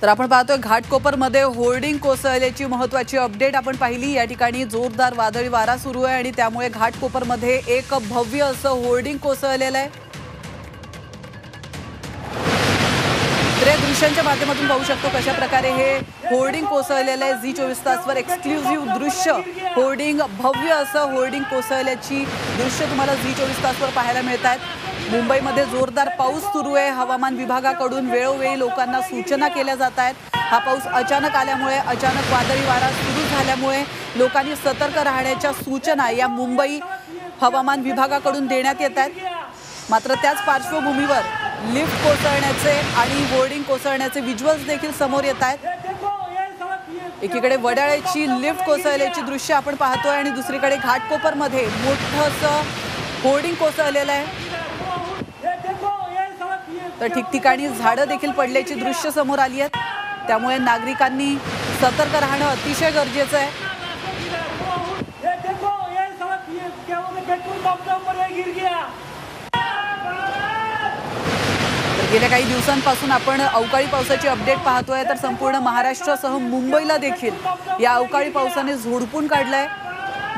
तर आपण पाहतोय घाटकोपरमध्ये होर्डिंग कोसळल्याची महत्त्वाची अपडेट आपण पाहिली। या ठिकाणी जोरदार वादळी वारा सुरू आहे आणि त्यामुळे घाटकोपरमध्ये एक भव्य असं होर्डिंग कोसळलेलं आहे। तर दृश्यांच्या माध्यमातून पाहू शकतो कशा प्रकारे हे होर्डिंग कोसळलेलं आहे। झी 24 तासवर एक्सक्लुझिव्ह दृश्य होर्डिंग भव्य असं होर्डिंग कोसळल्याची दृश्य तुम्हाला झी 24 तासवर पाहायला मिळतात। मुंबईमध्ये जोरदार पाऊस सुरू आहे। हवामान विभागाकडून वेळोवेळी लोकांना सूचना केल्या जात आहेत। हा पाऊस अचानक आल्यामुळे अचानक वादळी वारा सुरू झाल्यामुळे लोकांनी सतर्क राहण्याच्या सूचना या मुंबई हवामान विभागाकडून देण्यात येत आहेत। मात्र त्याच पार्श्वभूमीवर लिफ्ट कोसळण्याचे आणि होर्डिंग कोसळण्याचे व्हिज्युअल्स देखील समोर येत आहेत। एकीकडे वडाळ्याची लिफ्ट कोसळल्याची दृश्य आपण पाहतोय आणि दुसरीकडे घाटकोपरमध्ये मोठं असं होर्डिंग कोसळलेलं आहे। तर ठिकठिकाणी झाडं देखील पडल्याची दृश्य समोर आली आहेत। त्यामुळे नागरिकांनी सतर्क राहणं अतिशय गरजेचं आहे। गेल्या काही दिवसांपासून आपण अवकाळी पावसाची अपडेट पाहतोय। तर संपूर्ण महाराष्ट्रासह मुंबईला देखील या अवकाळी पावसाने झोडपून काढलंय।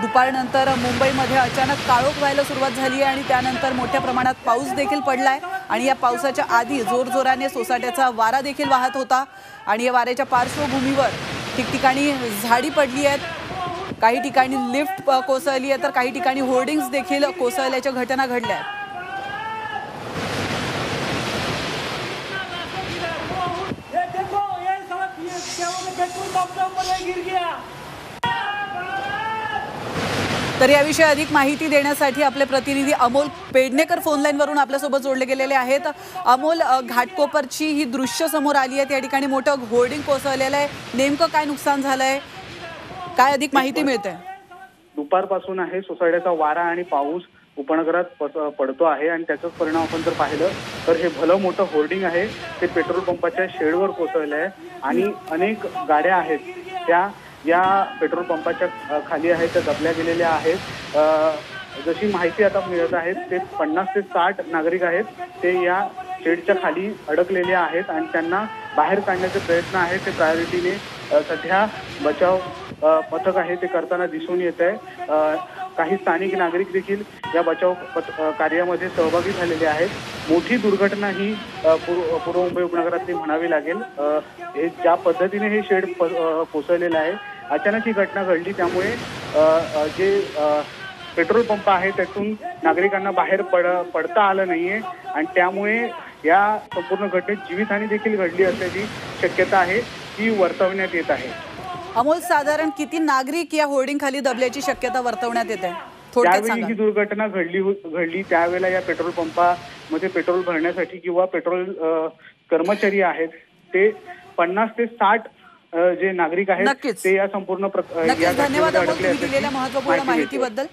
दुपारनंतर मुंबईमध्ये अचानक काळोख व्हायला सुरुवात झाली आहे आणि त्यानंतर मोठ्या प्रमाणात पाऊस देखील पडलाय आणि या पावसाच्या आधी जोरजोराने सोसाट्याचा वारा देखील वाहत होता आणि या वाऱ्याच्या पार्श्वभूमीवर ठिकठिकाणी झाडी पडली आहेत। काही ठिकाणी लिफ्ट कोसळली आहे तर काही ठिकाणी होर्डिंग्स देखील कोसळल्याच्या घटना घडल्या आहेत। तर याविषयी अधिक माहिती देण्यासाठी आपले प्रतिनिधी अमोल पेडणेकर फोन लाईन वरून आपल्यासोबत जोडले गेलेले आहेत। अमोल, घाटकोपरची ही दृश्य समोर आली आहेत। या ठिकाणी मोठं होर्डिंग कोसळलेलं आहे, नेमकं काय नुकसान झालंय, काय अधिक माहिती मिळते? दुपारपासून आहे सोसाट्याचा वारा आणि पाऊस उपनगरात पडतो आहे आणि त्याचाच परिणाम आपण जर पाहिलं तर हे भलं मोठं होर्डिंग आहे ते पेट्रोल पंपाच्या शेडवर कोसळलं आहे आणि अनेक गाड्या आहेत त्या या पेट्रोल पंपाच्या खाली आहेत, त्या दबल्या गेलेल्या आहेत। जशी माहिती आता मिळत आहे ते 50 ते 60 नागरिक आहेत ते या शेडच्या खाली अडकलेले आहेत आणि त्यांना बाहेर काढण्याचे प्रयत्न आहेत ते प्रायोरिटीने सध्या बचाव पथक आहे ते करताना दिसून येत आहे। काही स्थानिक नागरिक देखील या बचाव कार्यामध्ये सहभागी झालेले आहेत। मोठी दुर्घटना ही पूर्व मुंबई उपनगरातली म्हणावी लागेल। हे ज्या पद्धतीने हे शेड कोसळलेलं आहे, अचानक ही घटना घडली त्यामुळे जे पेट्रोल पंप आहे त्यातून नागरिकांना बाहेर पडता आलं नाहीये आणि त्यामुळे या संपूर्ण घटनेत जीवितहानी देखील घडली असल्याची शक्यता आहे ती वर्तवण्यात येत आहे। अमोल, साधारण किती नागरिक या होर्डिंग खाली दबल्याची शक्यता वर्तवण्यात येत आहे? त्यावेळी ही दुर्घटना घडली त्यावेळेला या पेट्रोल पंपामध्ये पेट्रोल भरण्यासाठी किंवा पेट्रोल कर्मचारी आहेत ते 50 ते 60 जे नागरिक आहेत ते या संपूर्ण धन्यवाद अमोल, तुम्ही दिलेल्या महत्त्वपूर्ण माहितीबद्दल।